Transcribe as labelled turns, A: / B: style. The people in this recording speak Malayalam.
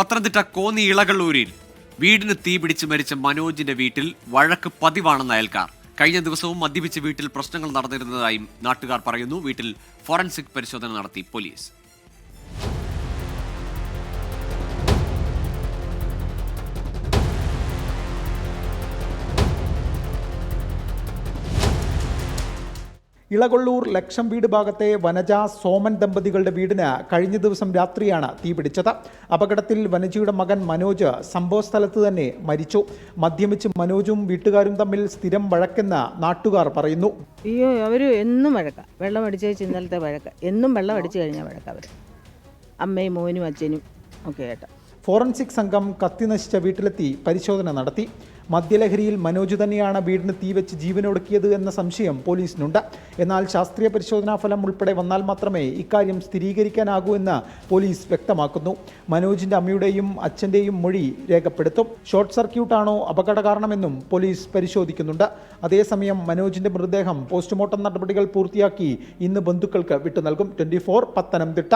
A: പത്തനംതിട്ട കോന്നി ഇളകളൂരിൽ വീടിന് തീപിടിച്ച് മരിച്ച മനോജിന്റെ വീട്ടിൽ വഴക്ക് പതിവാണെന്ന് അയൽക്കാർ. കഴിഞ്ഞ ദിവസവും മദ്യപിച്ച് വീട്ടിൽ പ്രശ്നങ്ങൾ നടന്നിരുന്നതായും നാട്ടുകാർ പറയുന്നു. വീട്ടിൽ ഫോറൻസിക് പരിശോധന നടത്തി പോലീസ്.
B: ഇളകൊള്ളൂർ ലക്ഷം വീട് ഭാഗത്തെ വനജ സോമൻ ദമ്പതികളുടെ വീടിന് കഴിഞ്ഞ ദിവസം രാത്രിയാണ് തീപിടിച്ചത്. അപകടത്തിൽ വനജയുടെ മകൻ മനോജ് സംഭവസ്ഥലത്ത് തന്നെ മരിച്ചു. മദ്യപിച്ച് മനോജും വീട്ടുകാരും തമ്മിൽ സ്ഥിരം വഴക്കെന്ന് നാട്ടുകാർ പറയുന്നു.
C: അയ്യോ, അവർ എന്നും വഴക്ക. വെള്ളം അടിച്ച് ഇന്നലത്തെ വഴക്ക, എന്നും വെള്ളം അടിച്ചു കഴിഞ്ഞാൽ വഴക്ക. അവർ അമ്മയും മോനും അച്ഛനും ഒക്കെ ആയിട്ട്.
B: ഫോറൻസിക് സംഘം കത്തി നശിച്ച വീട്ടിലെത്തി പരിശോധന നടത്തി. മദ്യലഹരിയിൽ മനോജ് തന്നെയാണ് വീടിന് തീവെച്ച് ജീവനൊടുക്കിയത് എന്ന സംശയം പോലീസിനുണ്ട്. എന്നാൽ ശാസ്ത്രീയ പരിശോധനാ ഫലം ഉൾപ്പെടെ വന്നാൽ മാത്രമേ ഇക്കാര്യം സ്ഥിരീകരിക്കാനാകൂ എന്ന് പോലീസ് വ്യക്തമാക്കുന്നു. മനോജിന്റെ അമ്മയുടെയും അച്ഛന്റെയും മൊഴി രേഖപ്പെടുത്തും. ഷോർട്ട് സർക്യൂട്ടാണോ അപകട കാരണമെന്നും പോലീസ് പരിശോധിക്കുന്നുണ്ട്. അതേസമയം മനോജിന്റെ മൃതദേഹം പോസ്റ്റ്മോർട്ടം നടപടികൾ പൂർത്തിയാക്കി ഇന്ന് ബന്ധുക്കൾക്ക് വിട്ടു നൽകും. 24 പത്തനംതിട്ട.